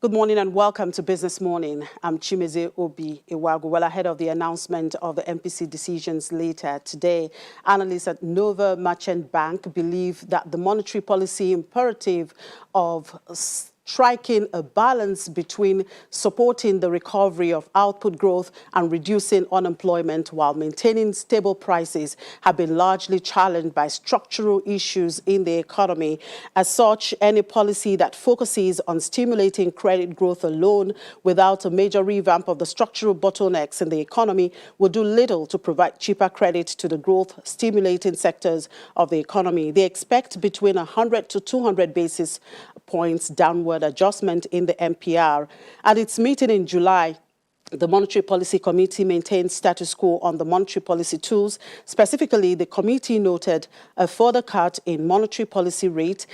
Good morning and welcome to Business Morning. I'm Chimeze Obi Iwagu. Well ahead of the announcement of the MPC decisions later today, analysts at Nova Merchant Bank believe that the monetary policy imperative of striking a balance between supporting the recovery of output growth and reducing unemployment while maintaining stable prices have been largely challenged by structural issues in the economy. As such, any policy that focuses on stimulating credit growth alone without a major revamp of the structural bottlenecks in the economy will do little to provide cheaper credit to the growth-stimulating sectors of the economy. They expect between 100 to 200 basis points downward adjustment in the MPR. At its meeting in July, the Monetary Policy Committee maintained status quo on the monetary policy tools. Specifically, the committee noted a further cut in monetary policy rate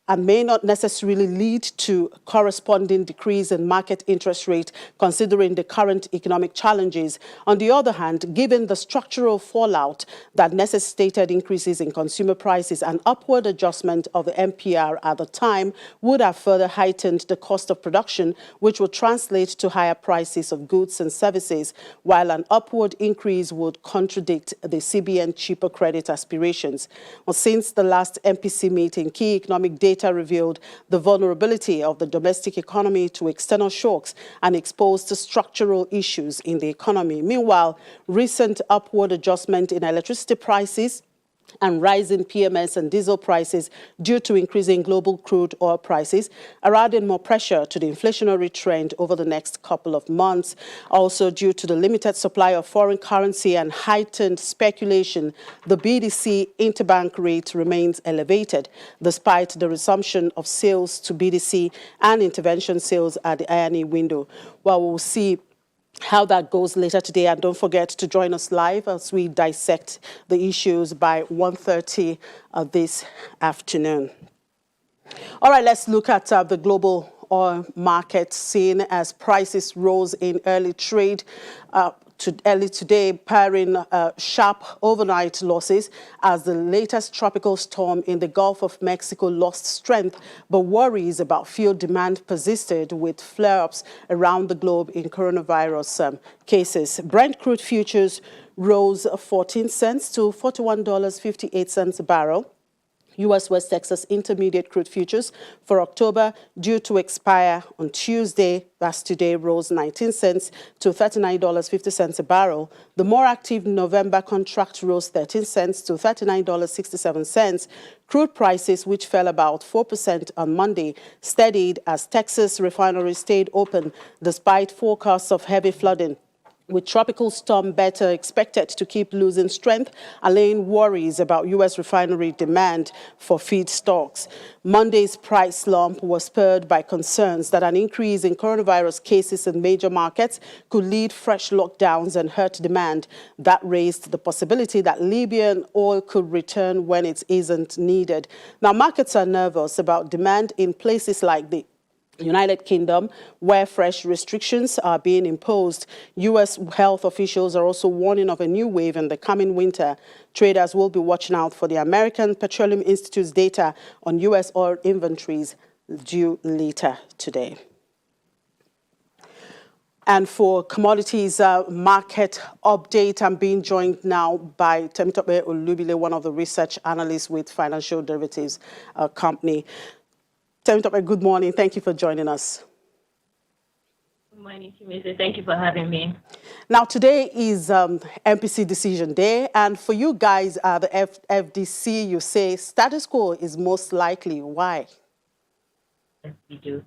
and may not necessarily lead to corresponding decrease in market interest rate considering the current economic challenges. On the other hand, given the structural fallout that necessitated increases in consumer prices, an upward adjustment of the MPR at the time would have further heightened the cost of production, which would translate to higher prices of goods and services, while an upward increase would contradict the CBN cheaper credit aspirations. Well, since the last MPC meeting, key economic data revealed the vulnerability of the domestic economy to external shocks and exposed to structural issues in the economy. Meanwhile, recent upward adjustment in electricity prices and rising PMS and diesel prices due to increasing global crude oil prices are adding more pressure to the inflationary trend over the next couple of months. Also, due to the limited supply of foreign currency and heightened speculation, the BDC interbank rate remains elevated despite the resumption of sales to BDC and intervention sales at the INE window. Well, we'll see how that goes later today, and don't forget to join us live as we dissect the issues by 1:30 this afternoon. All right, let's look at the global oil market scene as prices rose in early trade. Early today, pairing sharp overnight losses as the latest tropical storm in the Gulf of Mexico lost strength, but worries about fuel demand persisted with flare-ups around the globe in coronavirus cases. Brent crude futures rose 14 cents to $41.58 a barrel. U.S. West Texas Intermediate crude futures for October due to expire on Tuesday, that's today, rose 19 cents to $39.50 a barrel. The more active November contract rose 13 cents to $39.67. Crude prices, which fell about 4% on Monday, steadied as Texas refineries stayed open despite forecasts of heavy flooding, with Tropical Storm Beta expected to keep losing strength, allaying worries about U.S. refinery demand for feedstocks. Monday's price slump was spurred by concerns that an increase in coronavirus cases in major markets could lead fresh lockdowns and hurt demand. That raised the possibility that Libyan oil could return when it isn't needed. Now, markets are nervous about demand in places like the United Kingdom, where fresh restrictions are being imposed. U.S. health officials are also warning of a new wave in the coming winter. Traders will be watching out for the American Petroleum Institute's data on U.S. oil inventories due later today. And for commodities market update, I'm being joined now by Temitope Olubile, one of the research analysts with Financial Derivatives Company. Temitope, good morning. Thank you for joining us. Good morning, Chimeze. Thank you for having me. Now, today is MPC decision day, and for you guys, the FDC, you say status quo is most likely. Why? Yes, we do.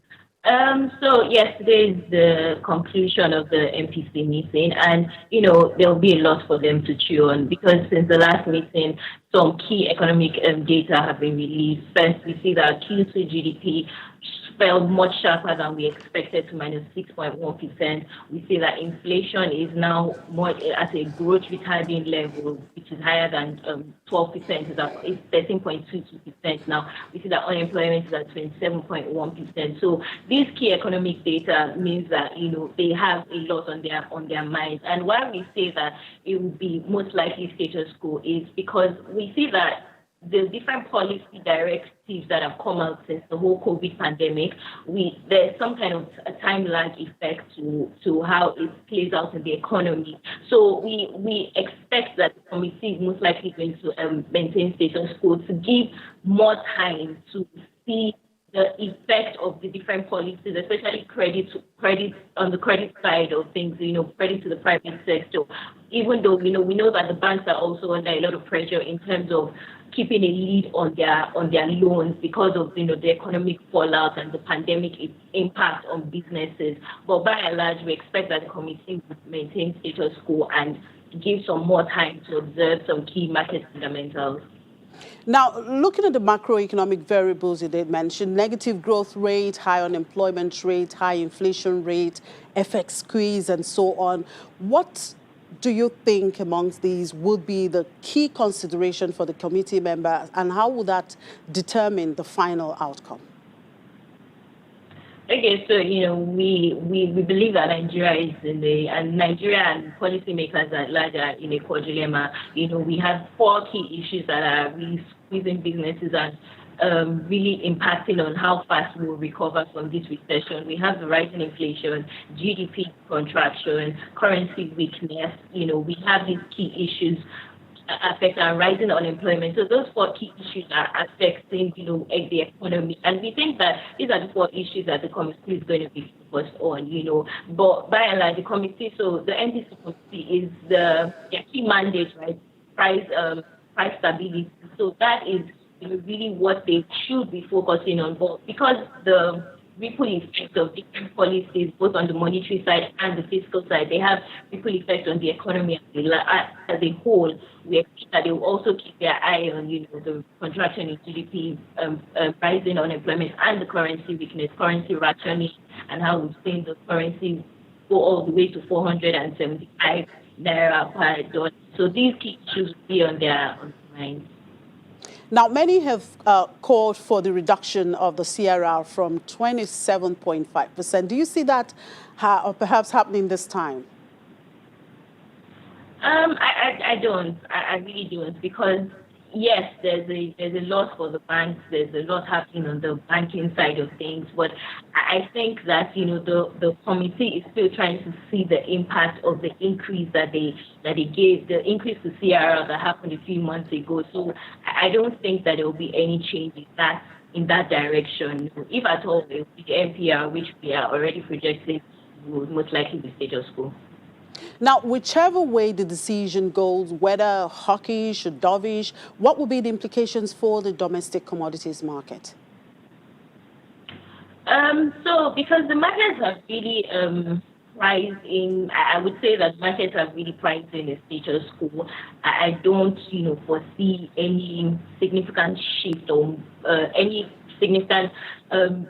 So yesterday is the conclusion of the MPC meeting, and there'll be a lot for them to chew on because since the last meeting, some key economic data have been released. First, we see that Q2 GDP fell much sharper than we expected to minus 6.1%. We see that inflation is now more at a growth retarding level, which is higher than 12%, it's 13.22% now. We see that unemployment is at 27.1%. So these key economic data means that they have a lot on their minds. And why we say that it would be most likely status quo is because we see that the different policy directives that have come out since the whole COVID pandemic, there's some kind of a time lag effect to how it plays out in the economy. So we expect that the committee is most likely going to maintain status quo to give more time to see the effect of the different policies, especially credit on the credit side of things, credit to the private sector. Even though we know that the banks are also under a lot of pressure in terms of keeping a lead on their loans because of the economic fallout and the pandemic impact on businesses. But by and large, we expect that the committee would maintain status quo and give some more time to observe some key market fundamentals. Now, looking at the macroeconomic variables you did mention, negative growth rate, high unemployment rate, high inflation rate, FX squeeze, and so on, what do you think amongst these would be the key consideration for the committee members, and how would that determine the final outcome? Okay, so we believe that Nigeria and Nigeria and policymakers at large are in a quadrilemma. We have four key issues that are really squeezing businesses and really impacting on how fast we will recover from this recession. We have the rising inflation, GDP contraction, currency weakness. We have these key issues affect our rising unemployment. So those four key issues are affecting, the economy. And we think that these are the four issues that the committee is going to be focused on, But by and large, the committee, so the NDC committee is their key mandate, right? Price stability. So that is really what they should be focusing on. But because the ripple effects of different policies, both on the monetary side and the fiscal side, they have ripple effects on the economy as a whole. We expect that they will also keep their eye on, the contraction in GDP, rising unemployment, and the currency weakness, currency rationing, and how we've seen the currency go all the way to 475 naira per dollar. So these key issues will be on their minds. Now, many have called for the reduction of the CRR from 27.5%. Do you see that perhaps happening this time? I don't. I really don't, because yes, there's a lot for the banks. There's a lot happening on the banking side of things, but I think that the committee is still trying to see the impact of the increase that they gave, the increase to CRR that happened a few months ago. So I don't think that there will be any change in that direction. If at all, it will be the NPR, which we are already projecting will most likely be status quo. Now, whichever way the decision goes, whether hawkish or dovish, what will be the implications for the domestic commodities market? So because the markets have really priced in, I would say that markets have really priced in a status quo. I don't, foresee any significant shift or any significant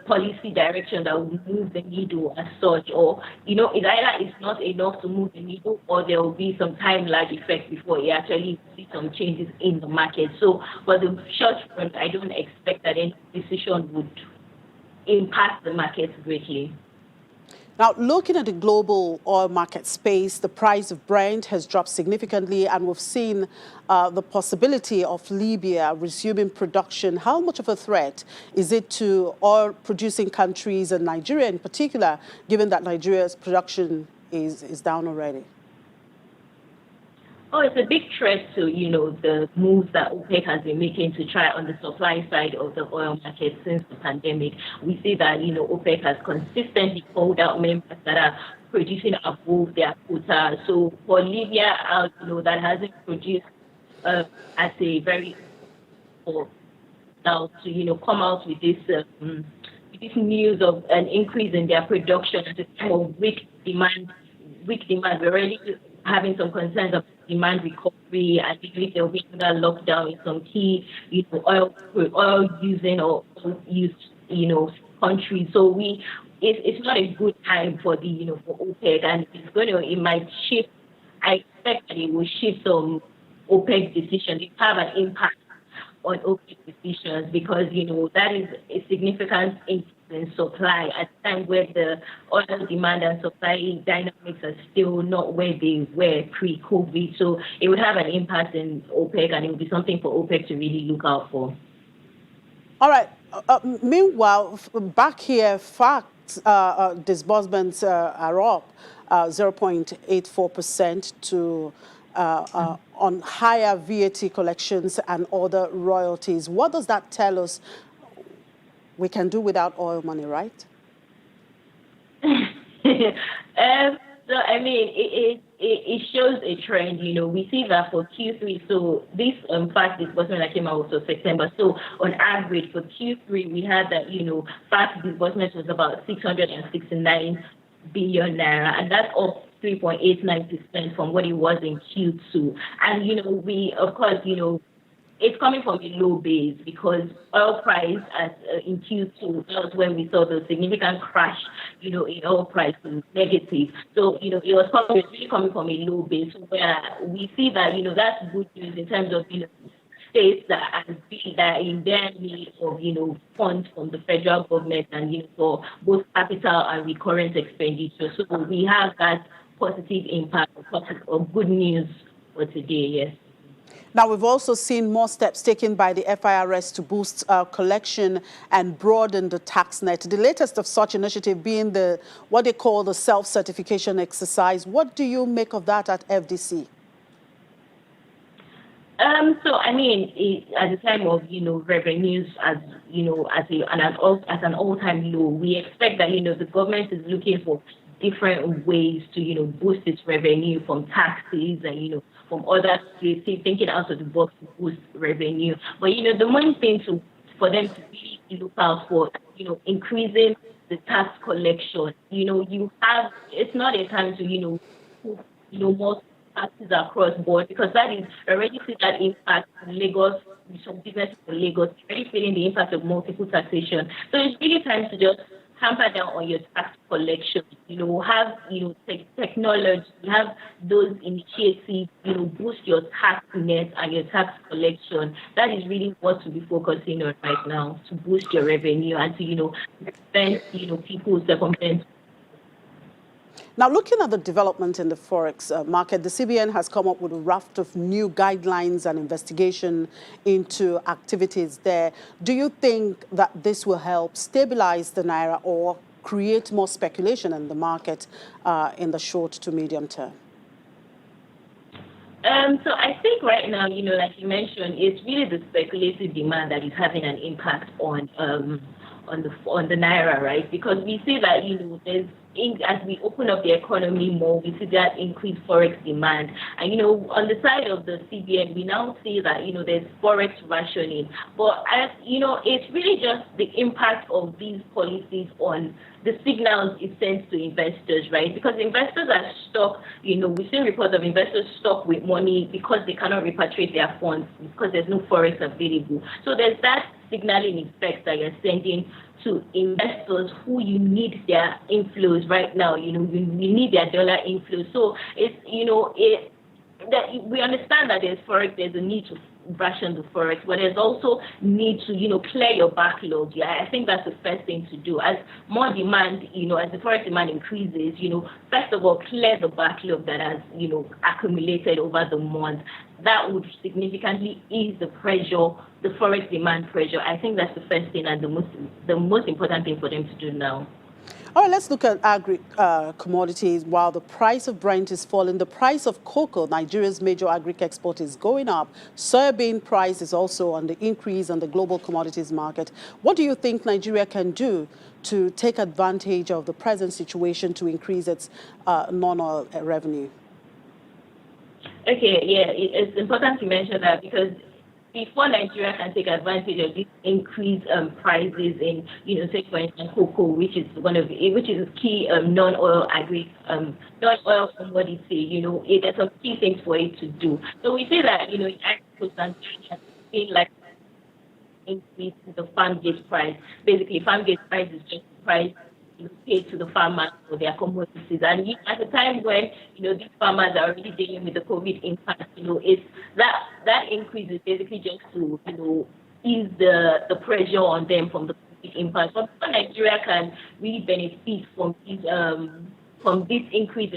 policy direction that will move the needle as such, or it's either it's not enough to move the needle, or there will be some time lag effect before you actually see some changes in the market. So for the short run, I don't expect that any decision would impact the market greatly. Now, looking at the global oil market space, the price of Brent has dropped significantly, and we've seen the possibility of Libya resuming production. How much of a threat is it to oil-producing countries, and Nigeria in particular, given that Nigeria's production is down already? Oh, it's a big threat to, the moves that OPEC has been making to try on the supply side of the oil market since the pandemic. We see that, OPEC has consistently called out members that are producing above their quota. So for Libya, that hasn't produced at a very now to, come out with this news of an increase in their production at a time of weak demand. We're already having some concerns of demand recovery. I think there will be another lockdown in some key, oil using or used, countries. So it's not a good time for for OPEC, and it might shift. I expect that it will shift some OPEC decisions. It have an impact on OPEC decisions, because that is a significant in supply at a time where the oil demand and supply dynamics are still not where they were pre-COVID. So it would have an impact in OPEC, and it would be something for OPEC to really look out for. All right. Meanwhile, back here, facts disbursements are up 0.84% to on higher VAT collections and other royalties. What does that tell us? We can do without oil money, right? So I mean, it shows a trend. We see that for Q3. So this fact disbursement that came out was September. So on average for Q3, we had that fact disbursement was about 669 billion naira, and that's up 3.89% from what it was in Q2. And we of course it's coming from a low base because oil price in Q2, that was when we saw the significant crash, in oil price was negative. So, it was really coming from a low base where we see that, that's good news in terms of, states that are in their need of, funds from the federal government and, for both capital and recurrent expenditure. So we have that positive impact of good news for today, yes. Now, we've also seen more steps taken by the FIRS to boost collection and broaden the tax net. The latest of such initiative being what they call the self-certification exercise. What do you make of that at FDC? So I mean, at the time of revenues as at an all-time low, we expect that the government is looking for different ways to boost its revenue from taxes and from other states, thinking out of the box to boost revenue. But the main thing for them to really look out for increasing the tax collection. It's not a time to put more taxes across board because that is already see that impact in Lagos, some businesses in Lagos already feeling the impact of multiple taxation. So it's really time to just hamper down on your tax collection, have, technology, have those initiatives, boost your tax net and your tax collection. That is really what to be focusing on right now, to boost your revenue and to, prevent, people's circumstances. Now, looking at the development in the Forex market, the CBN has come up with a raft of new guidelines and investigation into activities there. Do you think that this will help stabilize the Naira or create more speculation in the market in the short to medium term? So I think right now, like you mentioned, it's really the speculative demand that is having an impact on the Naira, right? Because we see that, as we open up the economy more, we see that increased Forex demand. And, on the side of the CBN, we now see that, there's Forex rationing. But, it's really just the impact of these policies on the signals it sends to investors, right? Because investors are stuck, we've seen reports of investors stuck with money because they cannot repatriate their funds because there's no Forex available. So there's that signaling effect that you're sending to investors who you need their inflows right now. You need their dollar inflows. So it's that we understand that there's a need to ration the Forex, but there's also need to clear your backlog. Yeah, I think that's the first thing to do. As more demand, as the Forex demand increases, first of all clear the backlog that has accumulated over the month. That would significantly ease the pressure, the Forex demand pressure. I think that's the first thing and the most important thing for them to do now. All right, let's look at commodities. While the price of Brent is falling, the price of cocoa, Nigeria's major agri-export, is going up. Soybean price is also on the increase on the global commodities market. What do you think Nigeria can do to take advantage of the present situation to increase its non-oil revenue? Okay, yeah, it's important to mention that because before Nigeria can take advantage of these increased prices in, say for instance, cocoa, which is a key non-oil commodity, there's some key things for it to do. So we say that, in agriculture and things like increase the farm gate price. Basically, farm gate price is just the price paid to the farmers for their commodities. And at a time when, these farmers are already dealing with the COVID impact, it's that increase is basically just to, ease the pressure on them from the big impact. But before Nigeria can really benefit from this increase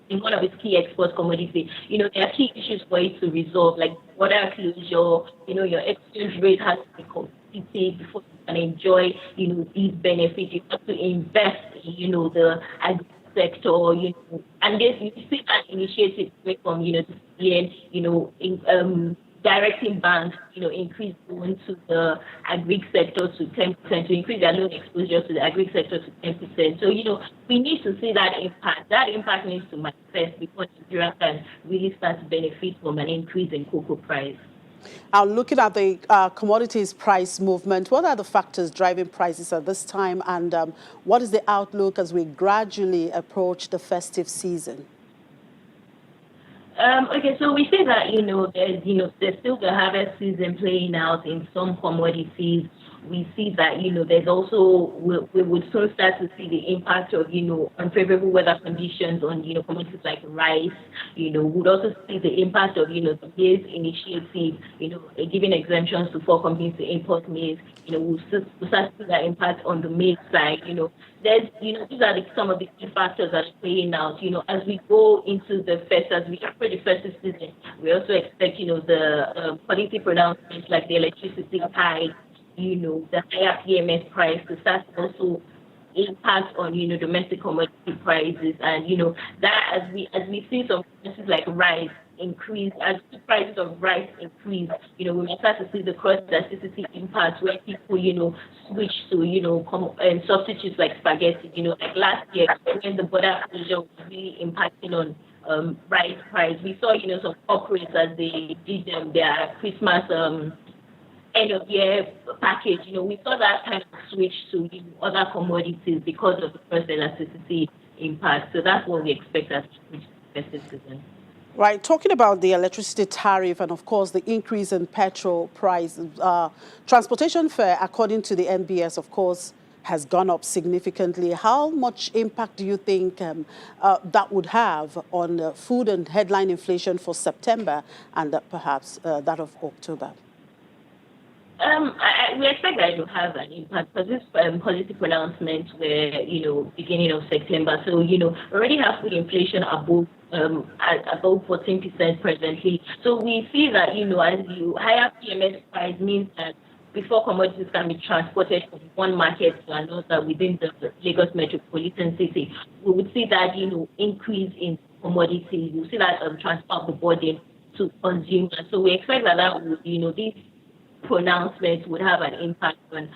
in one of its key export commodities, there are key issues for it to resolve, like border closure, your exchange rate has to be competitive before you can enjoy, these benefits. You have to invest in, the agri sector, and this you see that initiative coming from, the CBN, directing banks, increase loans to the agri sector to 10%, to increase their loan exposure to the agri sector to 10%. So, we need to see that impact. That impact needs to manifest before Nigeria can really start to benefit from an increase in cocoa price. Looking at the commodities price movement, what are the factors driving prices at this time, and what is the outlook as we gradually approach the festive season? Okay, so we see that, there's still the harvest season playing out in some commodities. We see that, there's also, we would soon start to see the impact of, unfavorable weather conditions on, commodities like rice. We'd also see the impact of, the maize initiative, giving exemptions to 4 companies to import maize. We'll start to see that impact on the maize side. There's, these are some of the key factors that are playing out. As we go into as we approach the festive season, we also expect, the policy pronouncements like the electricity hike, the higher PMS price to start also impact on, domestic commodity prices. And, that as we see some prices like rice increase, as the prices of rice increase, we may start to see the cross elasticity impact where people, switch to, substitutes like spaghetti. Like last year when the border closure was really impacting on rice price, we saw, some corporates as they did their Christmas end of year package, we saw that kind of switch to other commodities because of the cross elasticity impact. So that's what we expect as we reach the festive season. Right. Talking about the electricity tariff and, of course, the increase in petrol prices, transportation fare, according to the NBS, of course, has gone up significantly. How much impact do you think that would have on food and headline inflation for September and perhaps that of October? We expect that it will have an impact because this policy pronouncements were, beginning of September. So, we already have food inflation above 14% presently. So we see that, as higher PMS price means that before commodities can be transported from one market to another within the Lagos metropolitan city, we would see that, increase in commodities. We'll see that transfer of the burden to consumers. So we expect that would, these pronouncements would have an impact on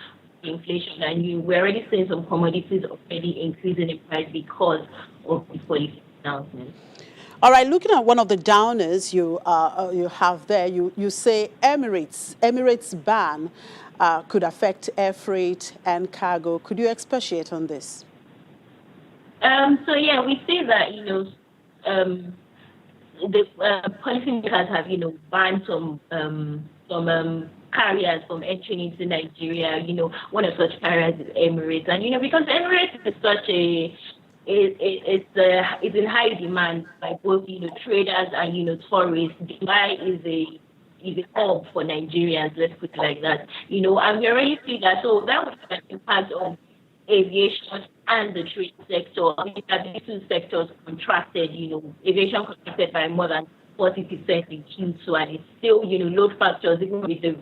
inflation, and we're already seeing some commodities already increasing in price because of the policy announcements. All right, looking at one of the downers you have there, you say Emirates ban could affect air freight and cargo. Could you expatiate on this? So yeah, we see that the policymakers have banned some carriers from entering into Nigeria. One of such carriers is Emirates, and because Emirates is such it's in high demand by both traders and tourists. Dubai is a hub for Nigerians, let's put it like that. And we already see that, so that would have an impact on aviation and the trade sector. These two sectors contracted. Aviation contracted by more than 40% in Q2, and it's still, load factors, even with the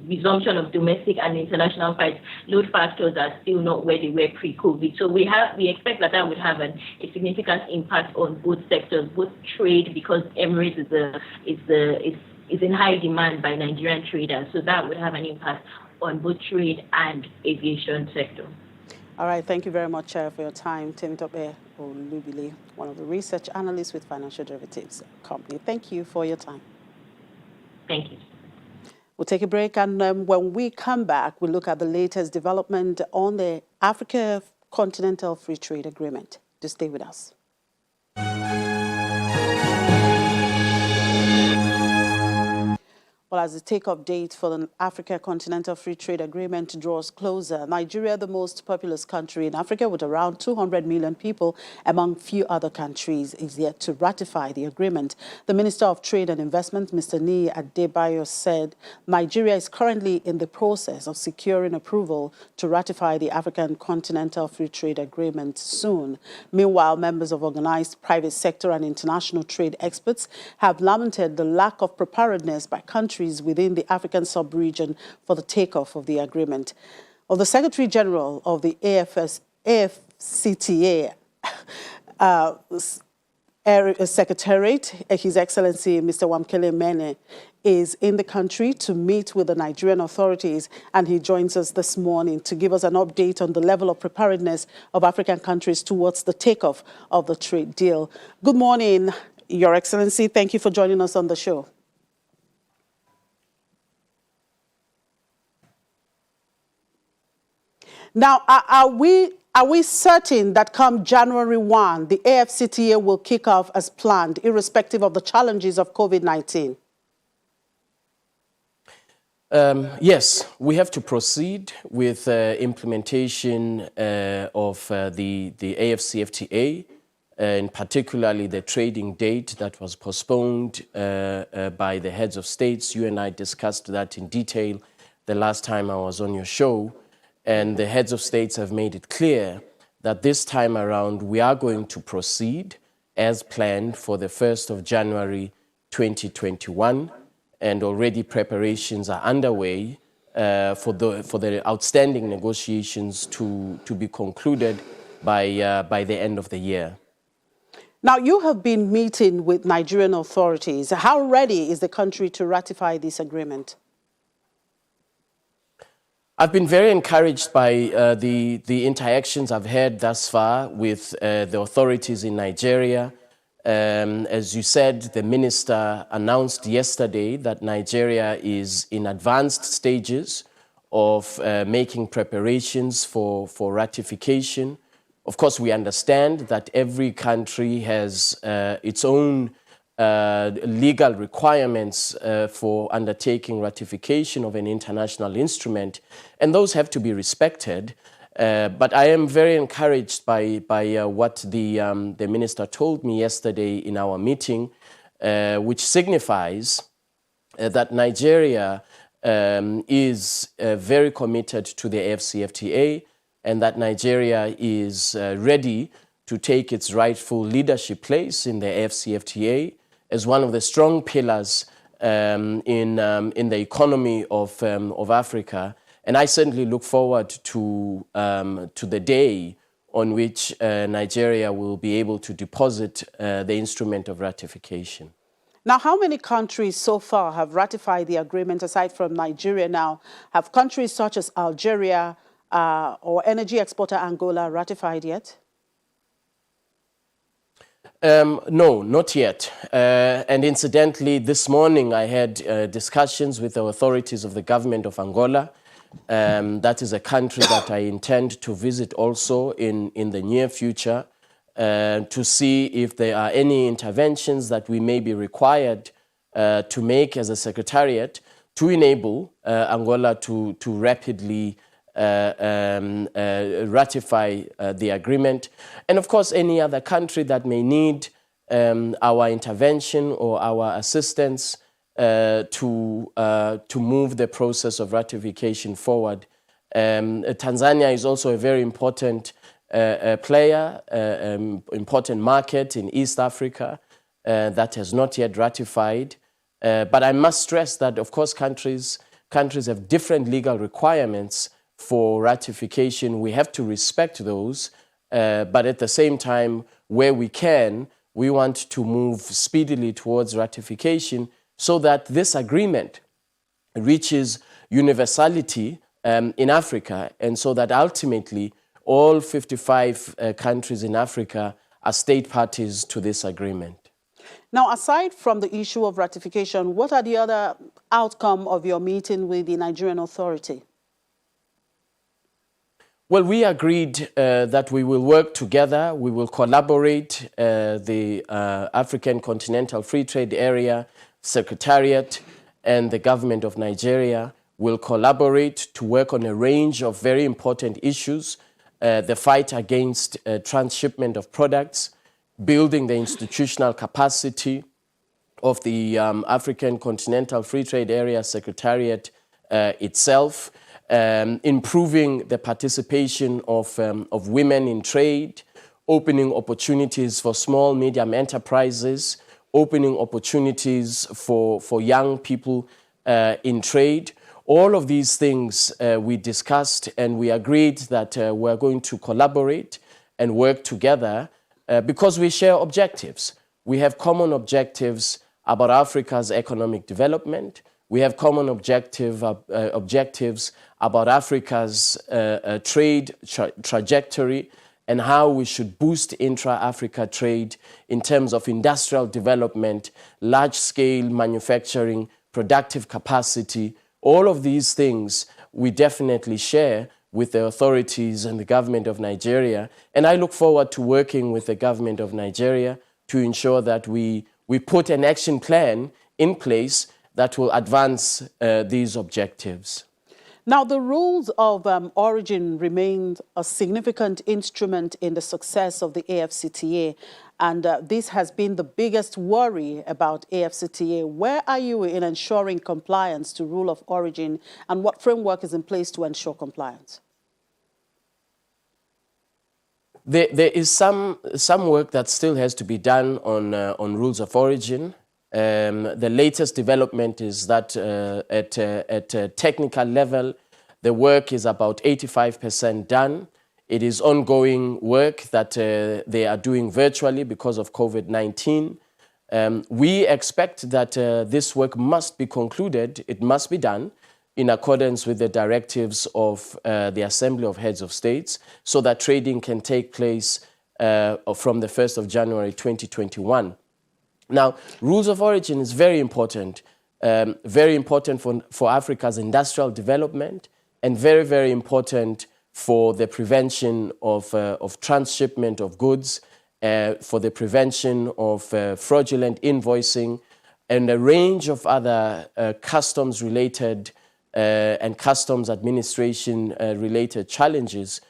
resumption of domestic and international flights, load factors are still not where they were pre-COVID. So we expect that would have a significant impact on both sectors, both trade, because Emirates is in high demand by Nigerian traders. So that would have an impact on both trade and aviation sector. All right, thank you very much for your time, Temitope Olubile, one of the research analysts with Financial Derivatives Company. Thank you for your time. Thank you. We'll take a break, and when we come back, we'll look at the latest development on the Africa Continental Free Trade Agreement. Just stay with us. Well, as the takeoff date for the Africa Continental Free Trade Agreement draws closer, Nigeria, the most populous country in Africa with around 200 million people, among few other countries, is yet to ratify the agreement. The Minister of Trade and Investment, Mr. Niyi Adebayo, said Nigeria is currently in the process of securing approval to ratify the African Continental Free Trade Agreement soon. Meanwhile, members of organized private sector and international trade experts have lamented the lack of preparedness by countries within the African sub-region for the takeoff of the agreement. Well, the Secretary General of the AfCFTA Secretariat, His Excellency Mr. Wamkele Mene, is in the country to meet with the Nigerian authorities, and he joins us this morning to give us an update on the level of preparedness of African countries towards the takeoff of the trade deal. Good morning, Your Excellency. Thank you for joining us on the show. Now, are we certain that come January 1, the AfCFTA will kick off as planned, irrespective of the challenges of COVID-19? Yes, we have to proceed with implementation of the AfCFTA, and particularly the trading date that was postponed by the heads of states. You and I discussed that in detail the last time I was on your show. And the heads of states have made it clear that this time around we are going to proceed as planned for the 1st of January 2021. And already preparations are underway for the outstanding negotiations to be concluded by the end of the year. Now, you have been meeting with Nigerian authorities. How ready is the country to ratify this agreement? I've been very encouraged by the interactions I've had thus far with the authorities in Nigeria. As you said, the minister announced yesterday that Nigeria is in advanced stages of making preparations for ratification. Of course, we understand that every country has its own legal requirements for undertaking ratification of an international instrument, and those have to be respected. But I am very encouraged by what the minister told me yesterday in our meeting, which signifies that Nigeria is very committed to the AfCFTA, and that Nigeria is ready to take its rightful leadership place in the AfCFTA as one of the strong pillars in the economy of Africa. And I certainly look forward to the day on which Nigeria will be able to deposit the instrument of ratification. Now, how many countries so far have ratified the agreement aside from Nigeria now? Have countries such as Algeria or energy exporter Angola ratified yet? No, not yet. And incidentally, this morning I had discussions with the authorities of the government of Angola. That is a country that I intend to visit also in the near future to see if there are any interventions that we may be required to make as a secretariat to enable Angola to rapidly ratify the agreement. And of course, any other country that may need our intervention or our assistance to move the process of ratification forward. Tanzania is also a very important player, important market in East Africa that has not yet ratified. But I must stress that, of course, countries have different legal requirements for ratification. We have to respect those, but at the same time, where we can, we want to move speedily towards ratification so that this agreement reaches universality in Africa, and so that ultimately all 55 countries in Africa are state parties to this agreement. Now, aside from the issue of ratification, what are the other outcome of your meeting with the Nigerian authority? Well, we agreed that we will work together, we will collaborate, the African Continental Free Trade Area Secretariat and the government of Nigeria will collaborate to work on a range of very important issues, the fight against transshipment of products, building the institutional capacity of the African Continental Free Trade Area Secretariat itself, improving the participation of women in trade, opening opportunities for small, medium enterprises, opening opportunities for young people in trade. All of these things we discussed, and we agreed that we're going to collaborate and work together because we share objectives. We have common objectives about Africa's economic development. We have common objectives about Africa's trade trajectory and how we should boost intra-Africa trade in terms of industrial development, large-scale manufacturing, productive capacity. All of these things we definitely share with the authorities and the government of Nigeria. And I look forward to working with the government of Nigeria to ensure that we put an action plan in place that will advance these objectives. Now, the rules of origin remain a significant instrument in the success of the AfCFTA, and this has been the biggest worry about AfCFTA. Where are you in ensuring compliance to rule of origin, and what framework is in place to ensure compliance? There is some work that still has to be done on rules of origin. The latest development is that at a technical level, the work is about 85% done. It is ongoing work that they are doing virtually because of COVID-19. We expect that this work must be concluded, it must be done in accordance with the directives of the Assembly of Heads of States so that trading can take place from the 1st of January 2021. Now, rules of origin is very important for Africa's industrial development and very, very important for the prevention of transshipment of goods, for the prevention of fraudulent invoicing, and a range of other customs-related and customs administration-related challenges.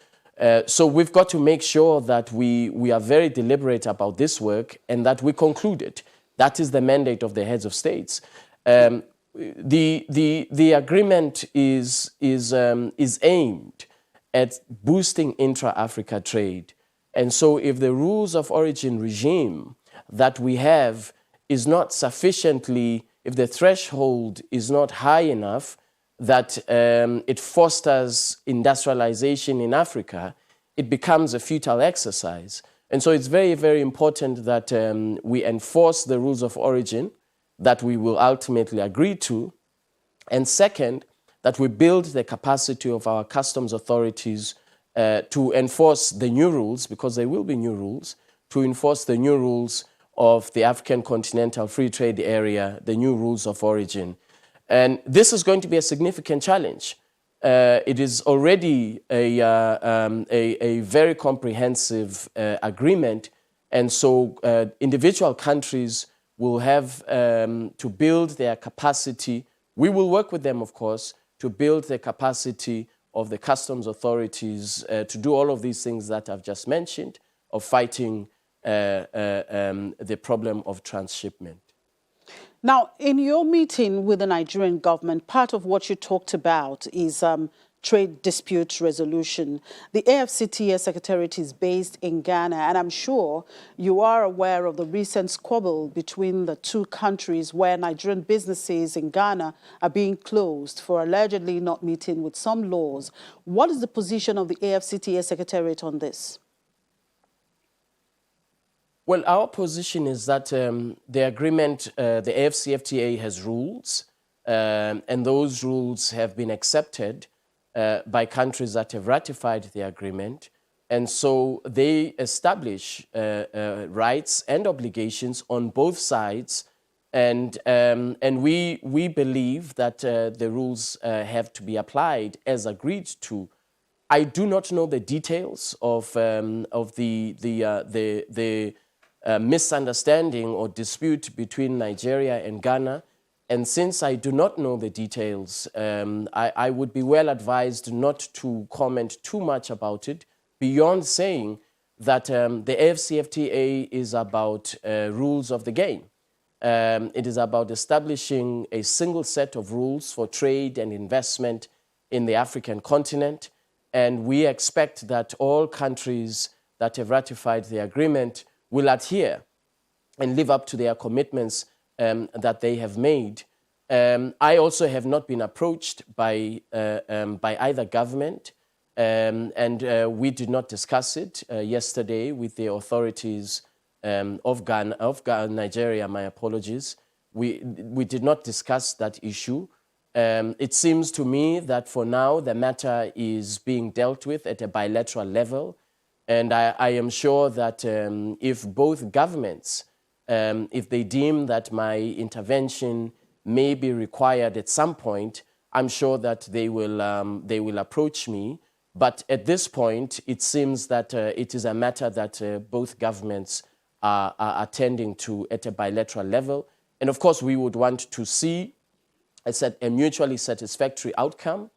So we've got to make sure that we are very deliberate about this work and that we conclude it. That is the mandate of the heads of states. The agreement is aimed at boosting intra-Africa trade. And so if the rules of origin regime that we have is not sufficiently, if the threshold is not high enough that it fosters industrialization in Africa, it becomes a futile exercise. And so it's very, very important that we enforce the rules of origin that we will ultimately agree to. And second, that we build the capacity of our customs authorities to enforce the new rules, because there will be new rules, to enforce the new rules of the African Continental Free Trade Area, the new rules of origin. And this is going to be a significant challenge. It is already a very comprehensive agreement, and so individual countries will have to build their capacity. We will work with them, of course, to build the capacity of the customs authorities to do all of these things that I've just mentioned, of fighting the problem of transshipment. Now, in your meeting with the Nigerian government, part of what you talked about is trade dispute resolution. The AfCFTA Secretariat is based in Ghana, and I'm sure you are aware of the recent squabble between the two countries where Nigerian businesses in Ghana are being closed for allegedly not meeting with some laws. What is the position of the AfCFTA Secretariat on this? Well, our position is that the agreement, the AfCFTA has rules, and those rules have been accepted by countries that have ratified the agreement. And so they establish rights and obligations on both sides. And we believe that the rules have to be applied as agreed to. I do not know the details of the misunderstanding or dispute between Nigeria and Ghana, And since I do not know the details, I would be well advised not to comment too much about it beyond saying that the AfCFTA is about rules of the game. It is about establishing a single set of rules for trade and investment in the African continent. And we expect that all countries that have ratified the agreement will adhere and live up to their commitments that they have made. I also have not been approached by either government, and we did not discuss it yesterday with the authorities of Nigeria. My apologies. We did not discuss that issue. It seems to me that for now the matter is being dealt with at a bilateral level, and I am sure that if both governments, if they deem that my intervention may be required at some point, I'm sure that they will approach me. But at this point, it seems that it is a matter that both governments are attending to at a bilateral level. And of course, we would want to see a mutually satisfactory outcome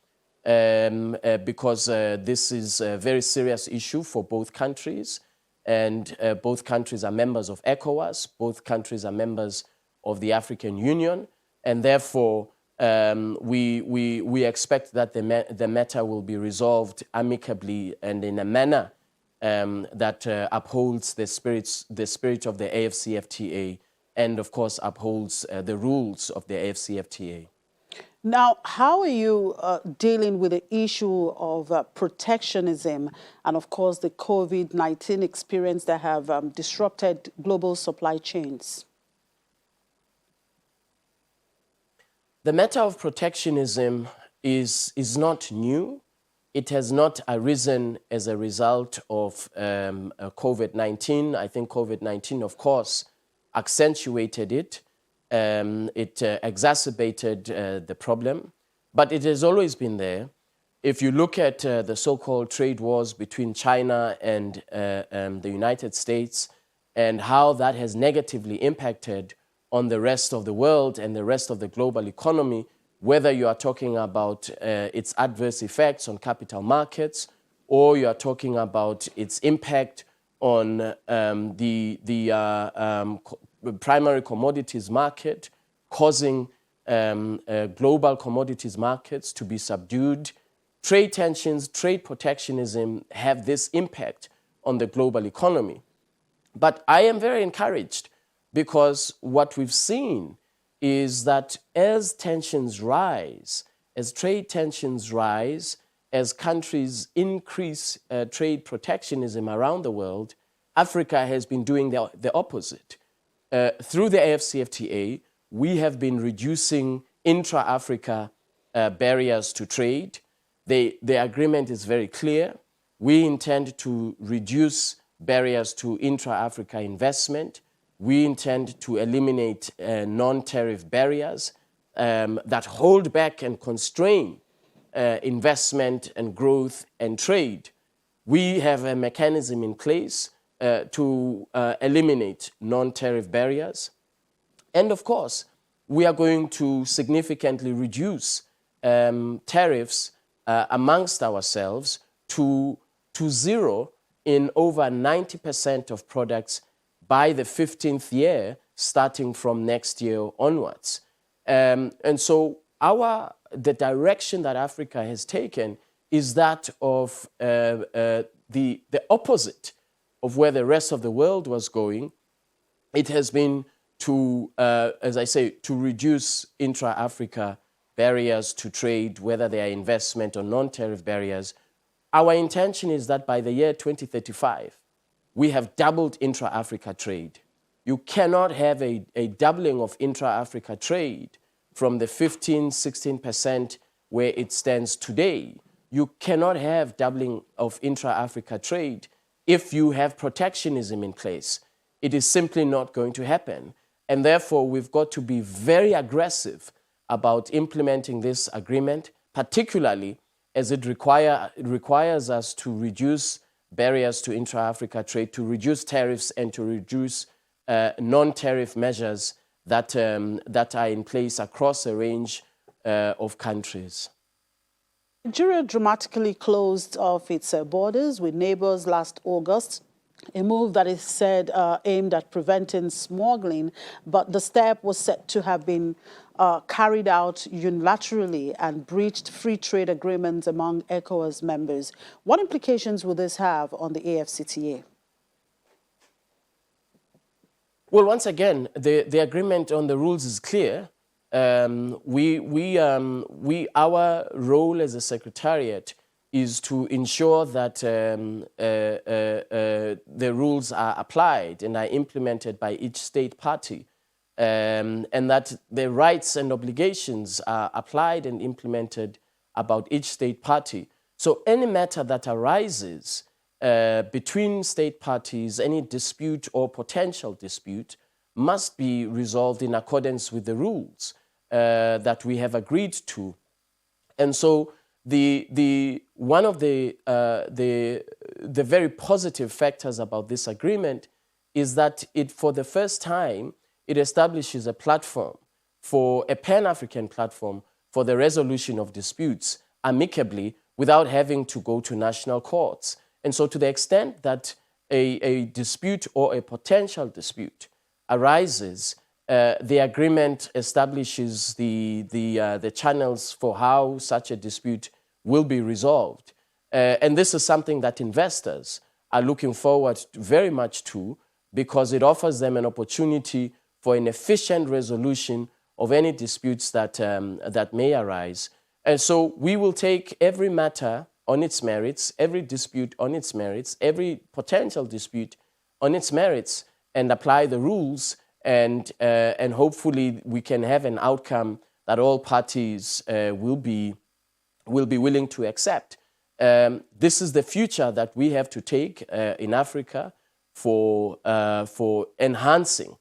because this is a very serious issue for both countries. And both countries are members of ECOWAS, both countries are members of the African Union, and therefore we expect that the matter will be resolved amicably and in a manner that upholds the spirit of the AfCFTA and, of course, upholds the rules of the AfCFTA. Now, how are you dealing with the issue of protectionism and, of course, the COVID-19 experience that have disrupted global supply chains? The matter of protectionism is not new. It has not arisen as a result of COVID-19. I think COVID-19, of course, accentuated it. It exacerbated the problem, but it has always been there. If you look at the so-called trade wars between China and the United States and how that has negatively impacted on the rest of the world and the rest of the global economy, whether you are talking about its adverse effects on capital markets or you are talking about its impact on the primary commodities market, causing global commodities markets to be subdued. Trade tensions, trade protectionism have this impact on the global economy. But I am very encouraged because what we've seen is that as tensions rise, as trade tensions rise, as countries increase trade protectionism around the world, Africa has been doing the opposite. Through the AfCFTA, we have been reducing intra-Africa barriers to trade. The agreement is very clear. We intend to reduce barriers to intra-Africa investment. We intend to eliminate non-tariff barriers that hold back and constrain investment and growth and trade. We have a mechanism in place to eliminate non-tariff barriers. And of course, we are going to significantly reduce tariffs amongst ourselves to zero in over 90% of products by the 15th year, starting from next year onwards. And so the direction that Africa has taken is that of the opposite of where the rest of the world was going. It has been to, as I say, to reduce intra-Africa barriers to trade, whether they are investment or non-tariff barriers. Our intention is that by the year 2035, we have doubled intra-Africa trade. You cannot have a doubling of intra-Africa trade from the 16% where it stands today. You cannot have doubling of intra-Africa trade if you have protectionism in place. It is simply not going to happen. And therefore, we've got to be very aggressive about implementing this agreement, particularly as it requires us to reduce barriers to intra-Africa trade, to reduce tariffs and to reduce non-tariff measures that, that are in place across a range of countries. Nigeria dramatically closed off its borders with neighbors last August, a move that is said aimed at preventing smuggling, but the step was said to have been carried out unilaterally and breached free trade agreements among ECOWAS members. What implications will this have on the AfCFTA? Well, once again, the agreement on the rules is clear. Our role as a secretariat is to ensure that the rules are applied and are implemented by each state party, and that the rights and obligations are applied and implemented about each state party. So any matter that arises between state parties, any dispute or potential dispute, must be resolved in accordance with the rules that we have agreed to. And so one of the very positive factors about this agreement is that it, for the first time, it establishes a platform, for a Pan-African platform for the resolution of disputes amicably without having to go to national courts. And so to the extent that a dispute or a potential dispute arises, the agreement establishes the channels for how such a dispute will be resolved. And this is something that investors are looking forward very much to, because it offers them an opportunity for an efficient resolution of any disputes that, that may arise. And so we will take every matter on its merits, every dispute on its merits, every potential dispute on its merits, and apply the rules, and hopefully we can have an outcome that all parties will be willing to accept. This is the future that we have to take in Africa for enhancing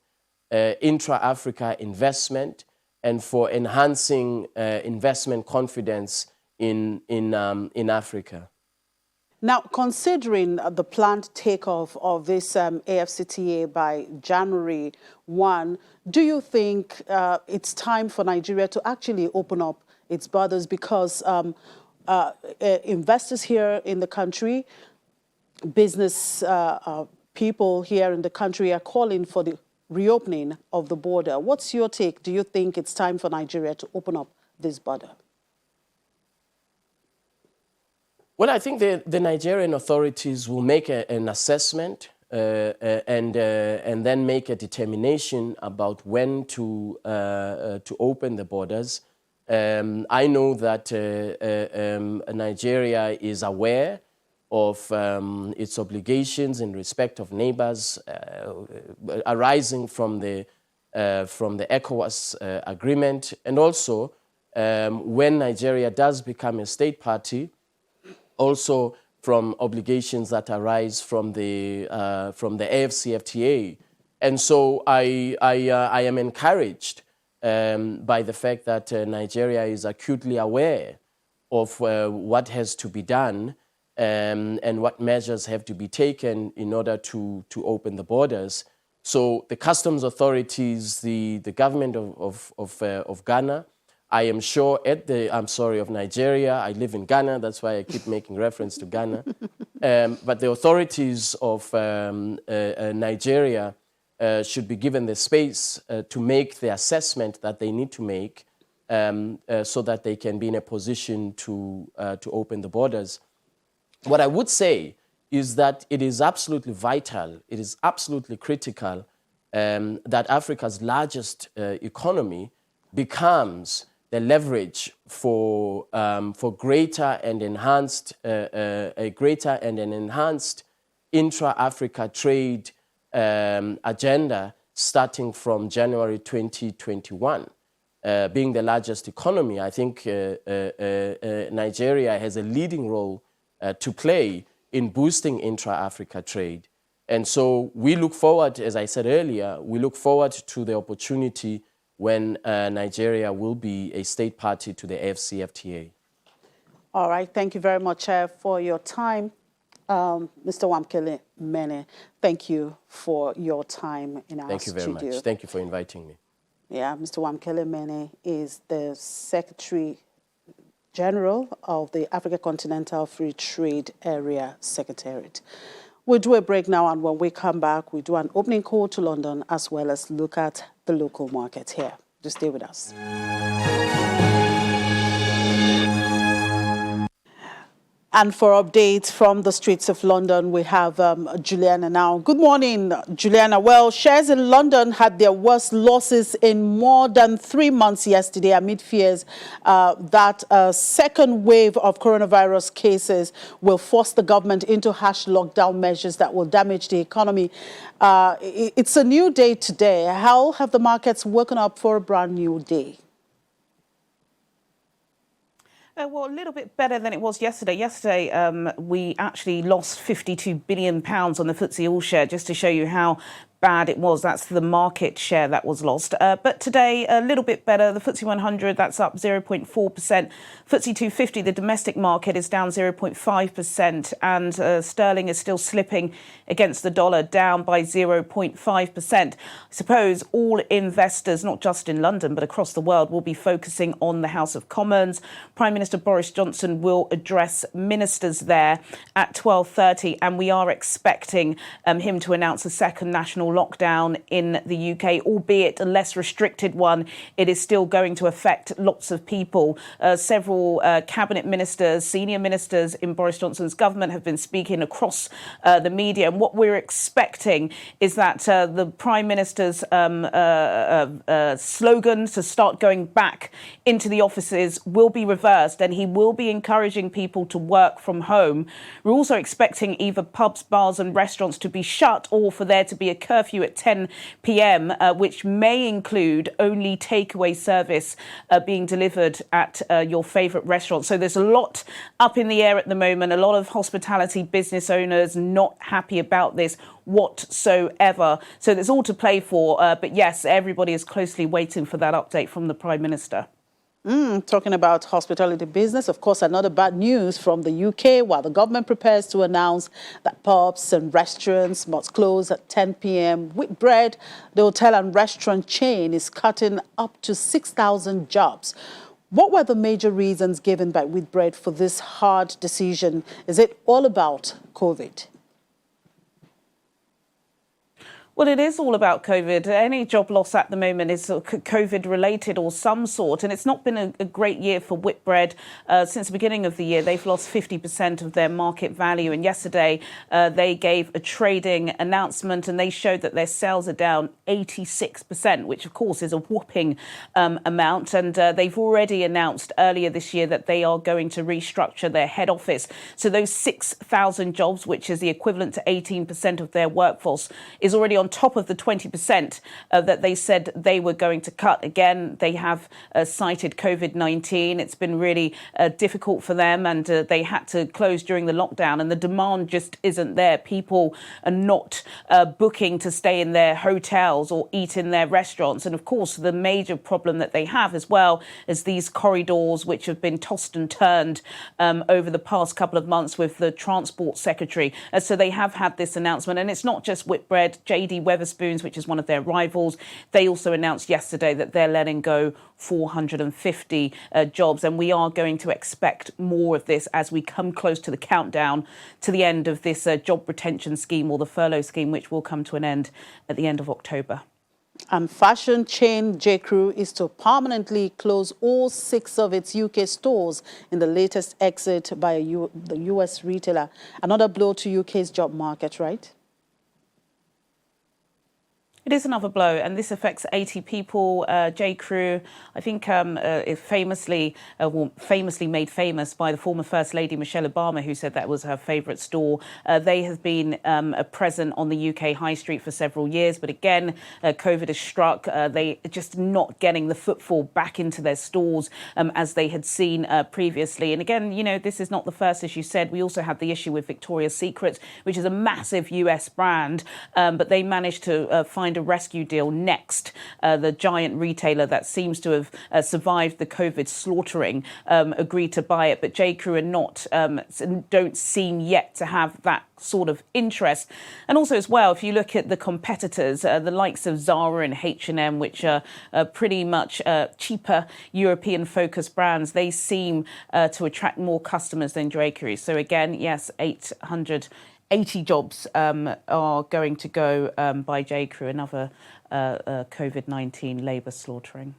intra-Africa investment and for enhancing investment confidence in Africa. Now, considering the planned takeoff of this AfCFTA by January 1, do you think it's time for Nigeria to actually open up its borders? Because investors here in the country, business people here in the country are calling for the reopening of the border. What's your take? Do you think it's time for Nigeria to open up this border? Well, I think the Nigerian authorities will make an assessment and then make a determination about when to open the borders. I know that Nigeria is aware of its obligations in respect of neighbors arising from the ECOWAS agreement, and also when Nigeria does become a state party, also from obligations that arise from the AfCFTA. And so I am encouraged by the fact that Nigeria is acutely aware of what has to be done and what measures have to be taken in order to open the borders. So the customs authorities, the government of Ghana, I am sure of Nigeria. I live in Ghana, that's why I keep making reference to Ghana. But the authorities of Nigeria should be given the space to make the assessment that they need to make so that they can be in a position to open the borders. What I would say is that it is absolutely vital, it is absolutely critical that Africa's largest economy becomes the leverage for greater and enhanced an enhanced intra-Africa trade agenda starting from January 2021. Being the largest economy, I think Nigeria has a leading role to play in boosting intra-Africa trade. And so we look forward, as I said earlier, we look forward to the opportunity when Nigeria will be a state party to the AfCFTA. All right. Thank you very much for your time. Mr. Wamkele Mene, thank you for your time in our studio. Thank you very much. Thank you for inviting me. Yeah, Mr. Wamkele Mene is the Secretary General of the Africa Continental Free Trade Area Secretariat. We'll do a break now, and when we come back, we do an opening call to London as well as look at the local market here. Just stay with us. And for updates from the streets of London, we have Juliana now. Good morning, Juliana. Well, shares in London had their worst losses in more than 3 months yesterday amid fears that a second wave of coronavirus cases will force the government into harsh lockdown measures that will damage the economy. It's a new day today. How have the markets woken up for a brand new day? Well, a little bit better than it was yesterday. Yesterday, we actually lost £52 billion on the FTSE All-Share, just to show you how bad it was. That's the market share that was lost. But today, a little bit better. The FTSE 100, that's up 0.4%. FTSE 250, the domestic market, is down 0.5%. And sterling is still slipping against the dollar, down by 0.5%. I suppose all investors, not just in London, but across the world, will be focusing on the House of Commons. Prime Minister Boris Johnson will address ministers there at 12:30, and we are expecting him to announce a second national lockdown in the UK, albeit a less restricted one. It is still going to affect lots of people. Several cabinet ministers, senior ministers in Boris Johnson's government have been speaking across the media. And what we're expecting is that the Prime Minister's slogan to start going back into the offices will be reversed, and he will be encouraging people to work from home. We're also expecting either pubs, bars and restaurants to be shut, or for there to be a curfew at 10 p.m, which may include only takeaway service being delivered at your favourite restaurant. So there's a lot up in the air at the moment. A lot of hospitality business owners not happy about this whatsoever. So there's all to play for. But yes, everybody is closely waiting for that update from the Prime Minister. Talking about hospitality business, of course, another bad news from the UK, while the government prepares to announce that pubs and restaurants must close at 10 p.m. Whitbread, the hotel and restaurant chain, is cutting up to 6,000 jobs. What were the major reasons given by Whitbread for this hard decision? Is it all about COVID? Well, it is all about COVID. Any job loss at the moment is COVID-related or some sort. And it's not been a great year for Whitbread. Since the beginning of the year, they've lost 50% of their market value. And yesterday, they gave a trading announcement, and they showed that their sales are down 86%, which, of course, is a whopping amount. And they've already announced earlier this year that they are going to restructure their head office. So those 6,000 jobs, which is the equivalent to 18% of their workforce, is already on top of the 20% that they said they were going to cut. Again, they have cited COVID-19. It's been really difficult for them, and they had to close during the lockdown, and the demand just isn't there. People are not booking to stay in their hotels or eat in their restaurants. And of course, the major problem that they have as well is these corridors, which have been tossed and turned over the past couple of months with the Transport Secretary. So they have had this announcement, and it's not just Whitbread. JD Wetherspoons, which is one of their rivals, they also announced yesterday that they're letting go 450 jobs. And we are going to expect more of this as we come close to the countdown to the end of this job retention scheme, or the furlough scheme, which will come to an end at the end of October. And fashion chain J.Crew is to permanently close all 6 of its UK stores in the latest exit by the US retailer. Another blow to UK's job market, right? It is another blow, and this affects 80 people. J.Crew, I think, is famously made famous by the former First Lady Michelle Obama, who said that was her favourite store. They have been present on the UK high street for several years, but again, COVID has struck. They are just not getting the footfall back into their stores as they had seen previously. And again, you know, this is not the first, as you said. We also had the issue with Victoria's Secret, which is a massive US brand, but they managed to find signed a rescue deal Next, the giant retailer that seems to have survived the COVID slaughtering, agreed to buy it. But J.Crew don't seem yet to have that sort of interest. And also as well, if you look at the competitors, the likes of Zara and H&M, which are pretty much cheaper European-focused brands, they seem to attract more customers than J.Crew. So again, yes, 880 jobs are going to go by J.Crew, another COVID-19 labour slaughtering.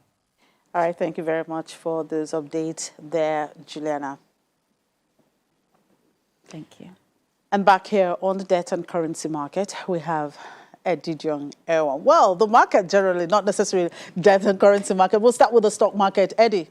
All right, thank you very much for those updates there, Juliana. Thank you. And back here on the debt and currency market, we have Eddie Ewan. Well, the market generally, not necessarily debt and currency market. We'll start with the stock market. Eddie.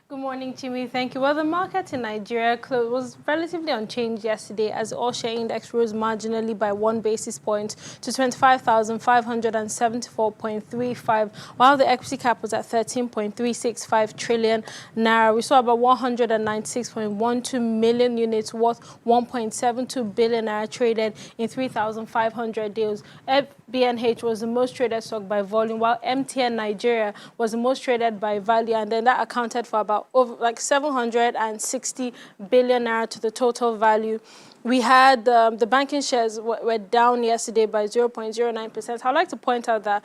Good morning, Jimmy. Thank you. Well, the market in Nigeria was relatively unchanged yesterday as the all-share index rose marginally by 1 basis point to 25,574.35, while the equity cap was at 13.365 trillion naira. We saw about 196.12 million units worth 1.72 billion naira traded in 3,500 deals. BNH was the most traded stock by volume, while MTN Nigeria was the most traded by value, and then that accounted for about over 760 billion naira to the total value. We had the banking shares were down yesterday by 0.09%. I'd like to point out that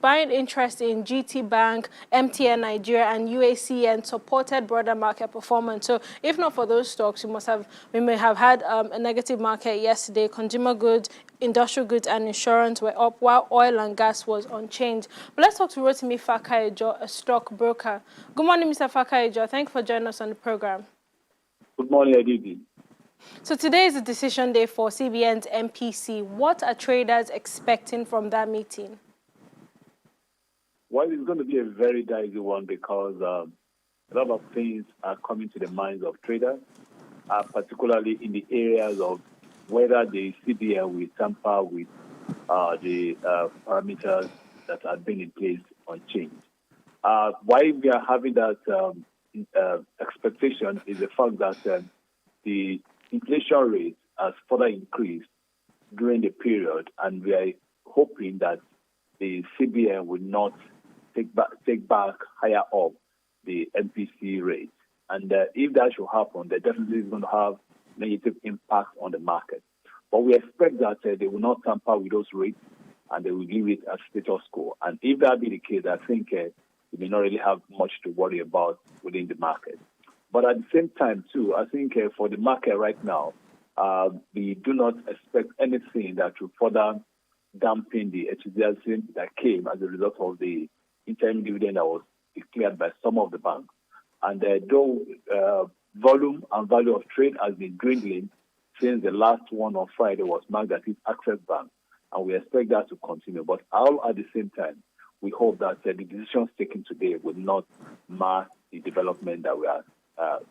buying interest in GT Bank, MTN Nigeria, and UACN supported broader market performance. So if not for those stocks, we may have had a negative market yesterday. Consumer goods, industrial goods, and insurance were up, while oil and gas was unchanged. But let's talk to Rotimi Fakayejo, a stockbroker. Good morning, Mr. Fakayejo. Thank you for joining us on the program. Good morning, Aditi. So today is the decision day for CBN's MPC. What are traders expecting from that meeting? Well, it's going to be a very dicey one because a lot of things are coming to the minds of traders, particularly in the areas of whether the CBN will tamper with the parameters that have been in place unchanged. Why we are having that expectation is the fact that the inflation rate has further increased during the period, and we are hoping that the CBN will not take back higher up the MPC rate. And if that should happen, that definitely is going to have negative impact on the market. But we expect that they will not tamper with those rates and they will leave it as status quo. And if that be the case, I think we may not really have much to worry about within the market. But at the same time, too, I think for the market right now, we do not expect anything that will further dampen the enthusiasm that came as a result of the interim dividend that was declared by some of the banks. And though volume and value of trade has been dwindling since the last one on Friday was marked at its Access Bank, and we expect that to continue. But all at the same time, we hope that the decisions taken today will not mar the development that we are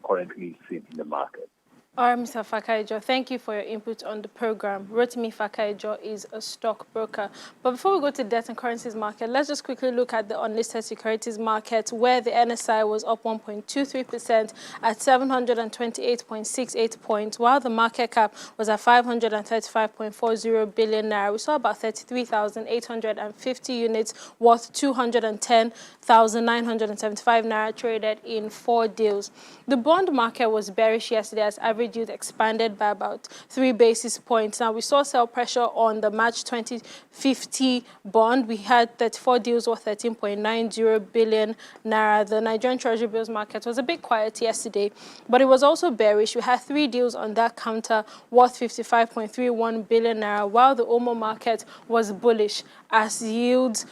currently seeing in the market. All right, Mr. Fakayejo, thank you for your input on the program. Rotimi Fakayejo is a stockbroker. But before we go to debt and currencies market, let's just quickly look at the unlisted securities market, where the NSI was up 1.23% at 728.68 points, while the market cap was at 535.40 billion naira. We saw about 33,850 units worth 210,975 naira traded in 4 deals. The bond market was bearish yesterday as average yield expanded by about 3 basis points. Now, we saw sell pressure on the March 2050 bond. We had 34 deals worth 13.90 billion naira. The Nigerian Treasury bills market was a bit quiet yesterday, but it was also bearish. We had 3 deals on that counter worth 55.31 billion naira, while the OMO market was bullish as yields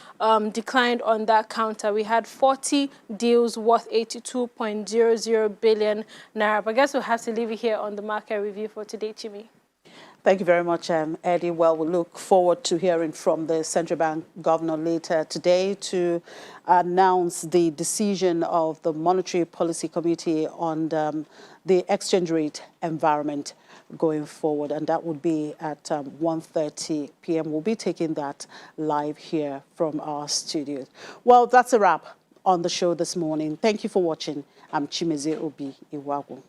declined on that counter. We had 40 deals worth 82.00 billion naira. But I guess we'll have to leave it here on the market review for today, Jimmy. Thank you very much, Eddie. Well, we look forward to hearing from the Central Bank Governor later today to announce the decision of the Monetary Policy Committee on the exchange rate environment going forward, and that would be at 1:30 p.m. We'll be taking that live here from our studio. Well, that's a wrap on the show this morning. Thank you for watching. I'm Chimeze Obi Iwagu.